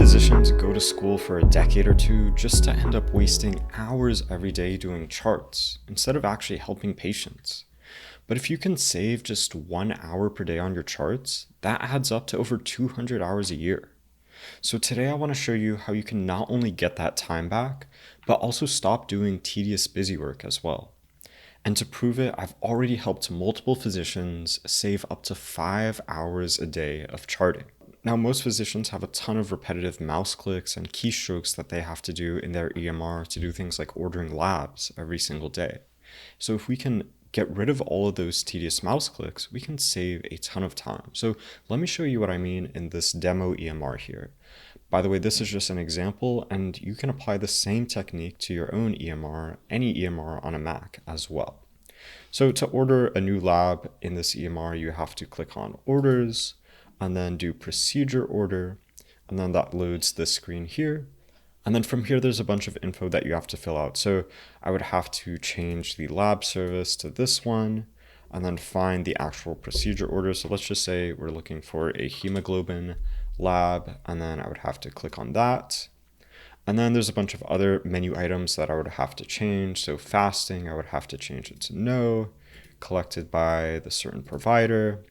physicians go to school for a decade or two just to end up wasting hours every day doing charts instead of actually helping patients. But if you can save just 1 hour per day on your charts, that adds up to over 200 hours a year. So today I want to show you how you can not only get that time back, but also stop doing tedious busy work as well. And to prove it, I've already helped multiple physicians save up to 5 hours a day of charting. Now, most physicians have a ton of repetitive mouse clicks and keystrokes that they have to do in their EMR to do things like ordering labs every single day. So if we can get rid of all of those tedious mouse clicks, we can save a ton of time. So let me show you what I mean in this demo EMR here. By the way, this is just an example, and you can apply the same technique to your own EMR, any EMR on a Mac as well. So to order a new lab in this EMR, you have to click on Orders, and then do Procedure Order, and then that loads this screen here. And then from here, there's a bunch of info that you have to fill out. So I would have to change the lab service to this one, and then find the actual procedure order. So let's just say we're looking for a hemoglobin lab, and then I would have to click on that. And then there's a bunch of other menu items that I would have to change. So fasting, I would have to change it to no, collected by the certain provider.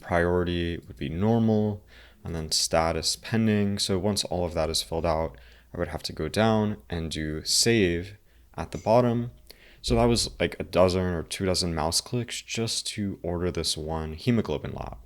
Priority would be normal, and then status pending. So once all of that is filled out, I would have to go down and do save at the bottom. So that was like a dozen or 24 mouse clicks just to order this one hemoglobin lab.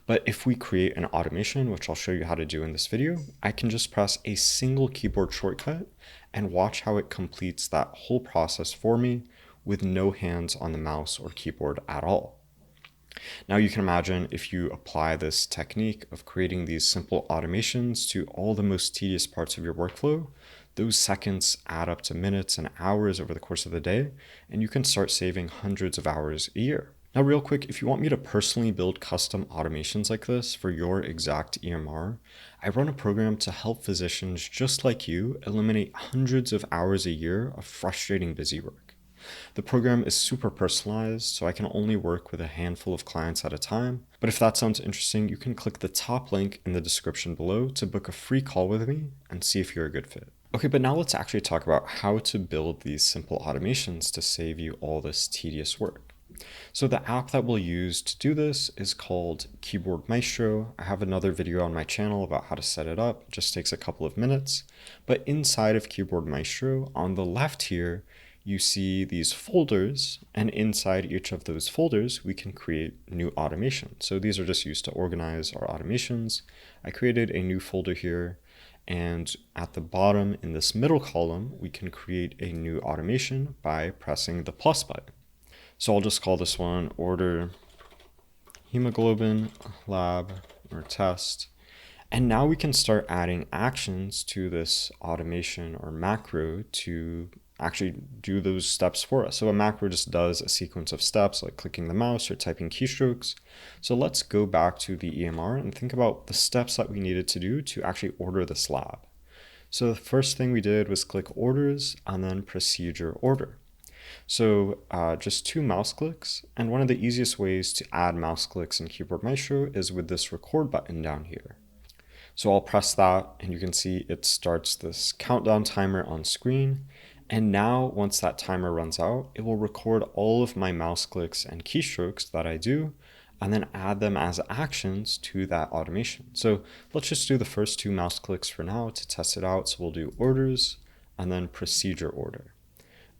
But if we create an automation, which I'll show you how to do in this video, I can just press a single keyboard shortcut and watch how it completes that whole process for me with no hands on the mouse or keyboard at all. Now you can imagine if you apply this technique of creating these simple automations to all the most tedious parts of your workflow, those seconds add up to minutes and hours over the course of the day, and you can start saving hundreds of hours a year. Now, real quick, if you want me to personally build custom automations like this for your exact EMR, I run a program to help physicians just like you eliminate hundreds of hours a year of frustrating busy work. The program is super personalized, so I can only work with a handful of clients at a time. But if that sounds interesting, you can click the top link in the description below to book a free call with me and see if you're a good fit. Okay, but now let's actually talk about how to build these simple automations to save you all this tedious work. So the app that we'll use to do this is called Keyboard Maestro. I have another video on my channel about how to set it up. It just takes a couple of minutes. But inside of Keyboard Maestro, on the left here, you see these folders, and inside each of those folders, we can create new automations. So these are just used to organize our automations. I created a new folder here, and at the bottom in this middle column, we can create a new automation by pressing the plus button. So I'll just call this one Order Hemoglobin Lab or Test. And now we can start adding actions to this automation or macro to actually do those steps for us. So a macro just does a sequence of steps like clicking the mouse or typing keystrokes. So let's go back to the EMR and think about the steps that we needed to do to actually order this lab. So the first thing we did was click Orders and then Procedure Order. So just 2 mouse clicks, and one of the easiest ways to add mouse clicks in Keyboard Maestro is with this record button down here. So I'll press that, and you can see it starts this countdown timer on screen. And now, once that timer runs out, it will record all of my mouse clicks and keystrokes that I do, and then add them as actions to that automation. So let's just do the first 2 mouse clicks for now to test it out. So we'll do Orders and then Procedure Order.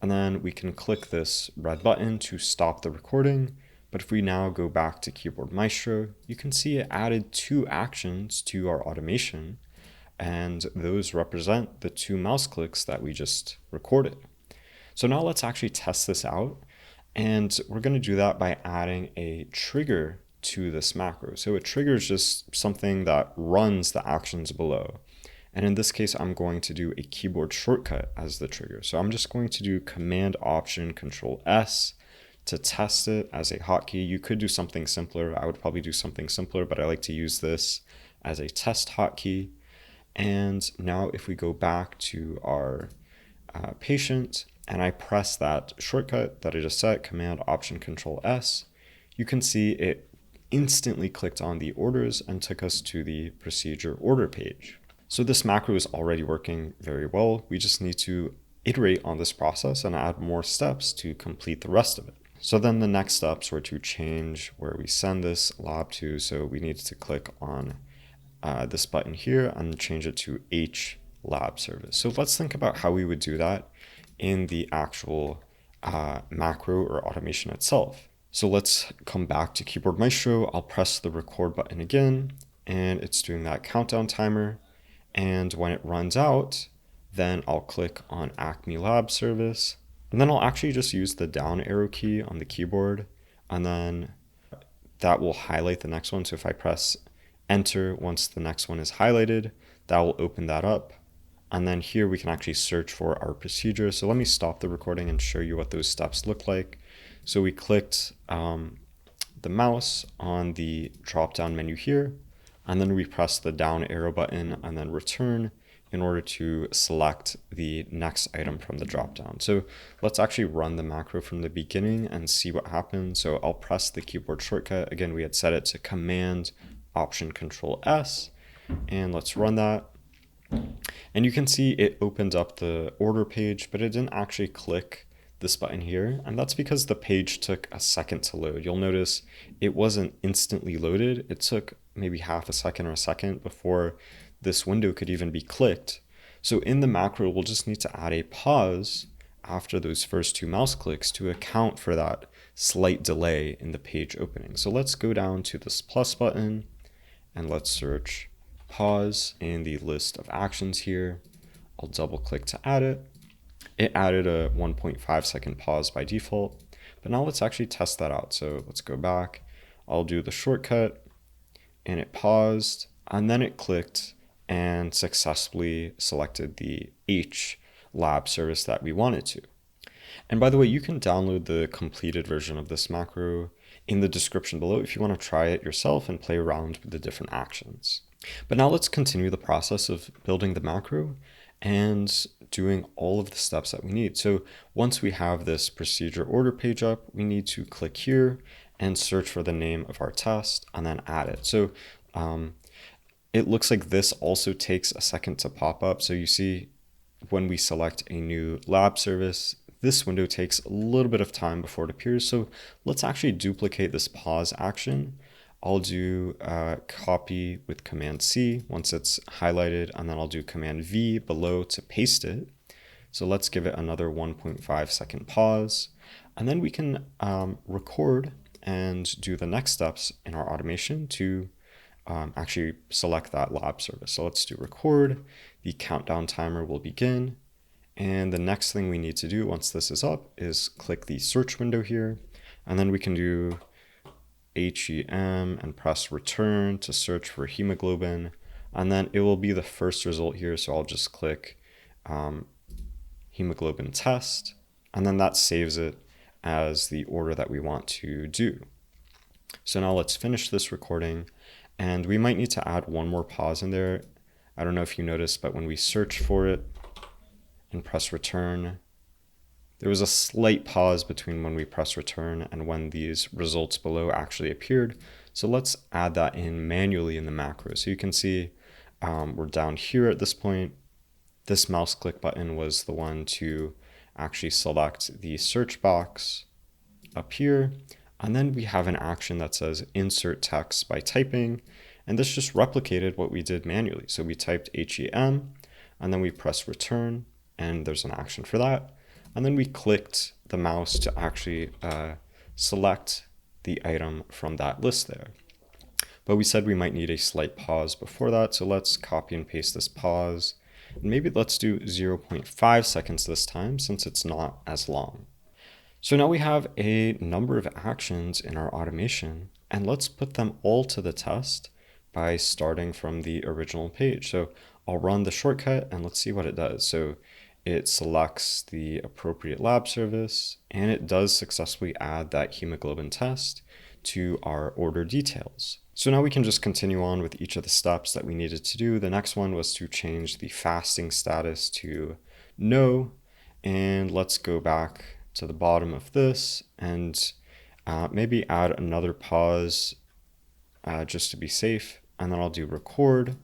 And then we can click this red button to stop the recording. But if we now go back to Keyboard Maestro, you can see it added 2 actions to our automation, and those represent the 2 mouse clicks that we just recorded. So now let's actually test this out, and we're going to do that by adding a trigger to this macro. So a trigger is just something that runs the actions below. And in this case, I'm going to do a keyboard shortcut as the trigger. So I'm just going to do Command Option Control S to test it as a hotkey. You could do something simpler. I would probably do something simpler, but I like to use this as a test hotkey. And now if we go back to our patient and I press that shortcut that I just set, Command Option Control S, you can see it instantly clicked on the orders and took us to the procedure order page. So this macro is already working very well. We just need to iterate on this process and add more steps to complete the rest of it. So then the next steps were to change where we send this lab to. So we needed to click on this button here and change it to H lab service. So let's think about how we would do that in the actual macro or automation itself. So let's come back to Keyboard Maestro. I'll press the record button again, and it's doing that countdown timer. And when it runs out, then I'll click on Acme Lab Service. And then I'll actually just use the down arrow key on the keyboard, and then that will highlight the next one. So if I press enter once the next one is highlighted, that will open that up. And then here we can actually search for our procedure. So let me stop the recording and show you what those steps look like. So we clicked the mouse on the drop-down menu here, and then we press the down arrow button and then return in order to select the next item from the drop-down. So let's actually run the macro from the beginning and see what happens. So I'll press the keyboard shortcut. Again, we had set it to Command Option Control S, and let's run that. And you can see it opened up the order page, but it didn't actually click this button here. And that's because the page took a second to load. You'll notice it wasn't instantly loaded. It took maybe half a second or a second before this window could even be clicked. So in the macro, we'll just need to add a pause after those first two mouse clicks to account for that slight delay in the page opening. So let's go down to this plus button and let's search pause in the list of actions here. I'll double click to add it. It added a 1.5 second pause by default, but now let's actually test that out. So let's go back. I'll do the shortcut, and it paused, and then it clicked and successfully selected the H lab service that we wanted to. And by the way, you can download the completed version of this macro in the description below if you want to try it yourself and play around with the different actions. But now let's continue the process of building the macro and doing all of the steps that we need. So once we have this procedure order page up, we need to click here and search for the name of our test and then add it. So it looks like this also takes a second to pop up. So you see when we select a new lab service, this window takes a little bit of time before it appears. So let's actually duplicate this pause action. I'll do copy with Command C once it's highlighted, and then I'll do Command V below to paste it. So let's give it another 1.5 second pause, and then we can record and do the next steps in our automation to actually select that lab service. So let's do record. The countdown timer will begin. And the next thing we need to do once this is up is click the search window here, and then we can do HEM and press return to search for hemoglobin, and then it will be the first result here. So I'll just click hemoglobin test, and then that saves it as the order that we want to do. So now let's finish this recording, and we might need to add one more pause in there. I don't know if you noticed, but when we search for it and press return, there was a slight pause between when we press return and when these results below actually appeared. So let's add that in manually in the macro. So you can see we're down here at this point. This mouse click button was the one to actually select the search box up here. And then we have an action that says insert text by typing. And this just replicated what we did manually. So we typed HEM, and then we press return, and there's an action for that. And then we clicked the mouse to actually select the item from that list there. But we said we might need a slight pause before that. So let's copy and paste this pause. And maybe let's do 0.5 seconds this time, since it's not as long. So now we have a number of actions in our automation, and let's put them all to the test by starting from the original page. So I'll run the shortcut and let's see what it does. So it selects the appropriate lab service, and it does successfully add that hemoglobin test to our order details. So now we can just continue on with each of the steps that we needed to do. The next one was to change the fasting status to no, and let's go back to the bottom of this and maybe add another pause just to be safe, and then I'll do record,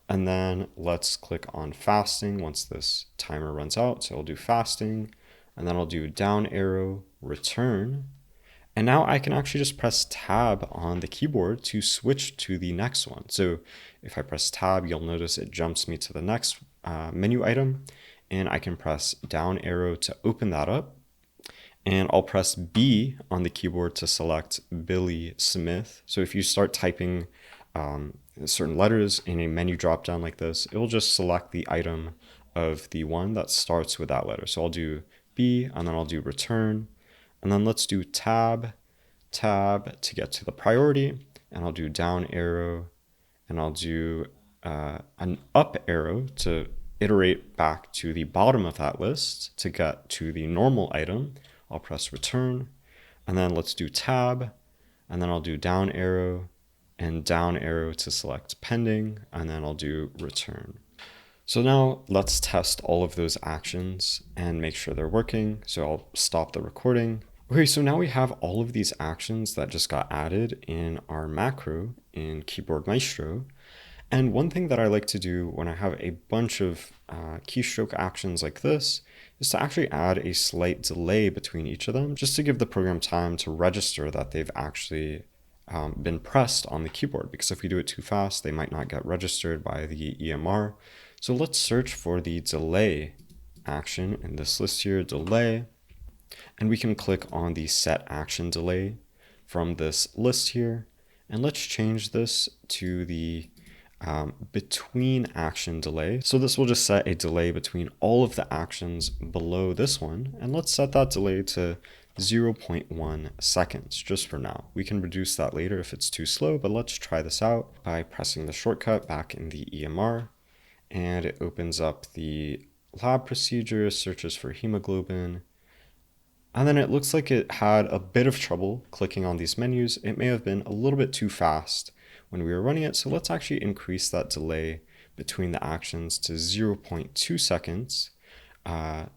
And then let's click on fasting once this timer runs out. So I'll do fasting, and then I'll do down arrow, return. And now I can actually just press tab on the keyboard to switch to the next one. So if I press tab, you'll notice it jumps me to the next menu item, and I can press down arrow to open that up. And I'll press B on the keyboard to select Billy Smith. So if you start typing certain letters in a menu dropdown like this, it will just select the item of the one that starts with that letter. So I'll do B, and then I'll do return, and then let's do tab to get to the priority, and I'll do down arrow, and I'll do an up arrow to iterate back to the bottom of that list to get to the normal item. I'll press return, and then let's do tab, and then I'll do down arrow and down arrow to select pending, and then I'll do return. So now let's test all of those actions and make sure they're working. So I'll stop the recording. Okay, so now we have all of these actions that just got added in our macro in Keyboard Maestro. And one thing that I like to do when I have a bunch of keystroke actions like this is to actually add a slight delay between each of them, just to give the program time to register that they've actually been pressed on the keyboard, because if we do it too fast, they might not get registered by the EMR. So let's search for the delay action in this list here, delay, and we can click on the set action delay from this list here. And let's change this to the between action delay. So this will just set a delay between all of the actions below this one. And let's set that delay to 0.1 seconds just for now. We can reduce that later if it's too slow, but let's try this out by pressing the shortcut back in the EMR, and it opens up the lab procedure, searches for hemoglobin, and then it looks like it had a bit of trouble clicking on these menus. It may have been a little bit too fast when we were running it. So let's actually increase that delay between the actions to 0.2 seconds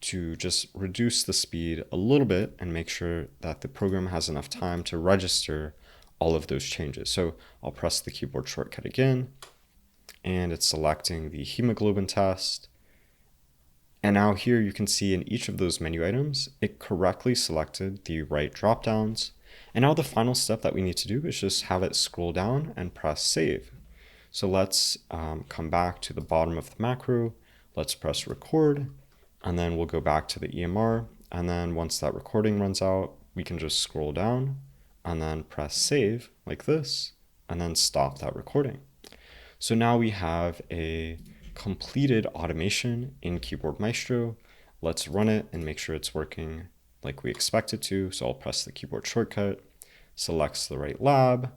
to just reduce the speed a little bit and make sure that the program has enough time to register all of those changes. So I'll press the keyboard shortcut again, and it's selecting the hemoglobin test. And now here you can see in each of those menu items, it correctly selected the right dropdowns. And now the final step that we need to do is just have it scroll down and press save. So let's come back to the bottom of the macro. Let's press record, and then we'll go back to the EMR. And then once that recording runs out, we can just scroll down and then press save like this, and then stop that recording. So now we have a completed automation in Keyboard Maestro. Let's run it and make sure it's working like we expect it to. So I'll press the keyboard shortcut, selects the right lab.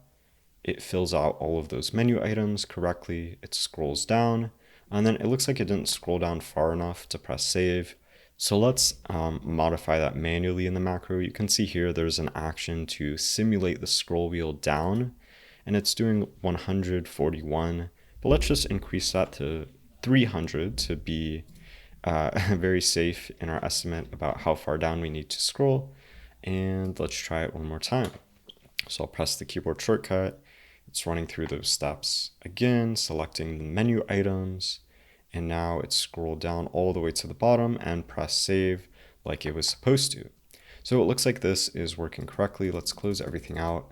It fills out all of those menu items correctly. It scrolls down, and then it looks like it didn't scroll down far enough to press save. So let's modify that manually in the macro. You can see here there's an action to simulate the scroll wheel down, and it's doing 141. But let's just increase that to 300 to be very safe in our estimate about how far down we need to scroll. And let's try it one more time. So I'll press the keyboard shortcut. It's running through those steps again, selecting the menu items, and now it's scrolled down all the way to the bottom and press save like it was supposed to. So it looks like this is working correctly. Let's close everything out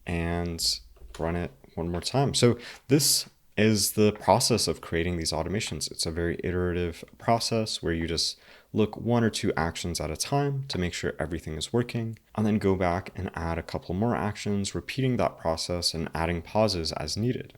and run it one more time. So this is the process of creating these automations. It's a very iterative process where you just look one or two actions at a time to make sure everything is working, and then go back and add a couple more actions, repeating that process and adding pauses as needed.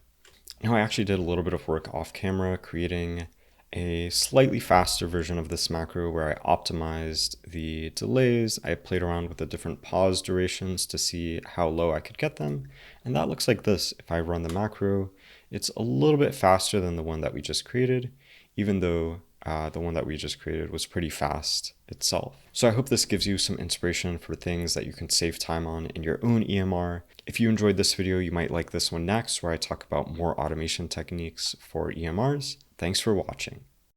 Now, I actually did a little bit of work off camera creating a slightly faster version of this macro where I optimized the delays. I played around with the different pause durations to see how low I could get them. And that looks like this. If I run the macro, it's a little bit faster than the one that we just created, even though the one that we just created was pretty fast itself. So I hope this gives you some inspiration for things that you can save time on in your own EMR. If you enjoyed this video, you might like this one next, where I talk about more automation techniques for EMRs. Thanks for watching.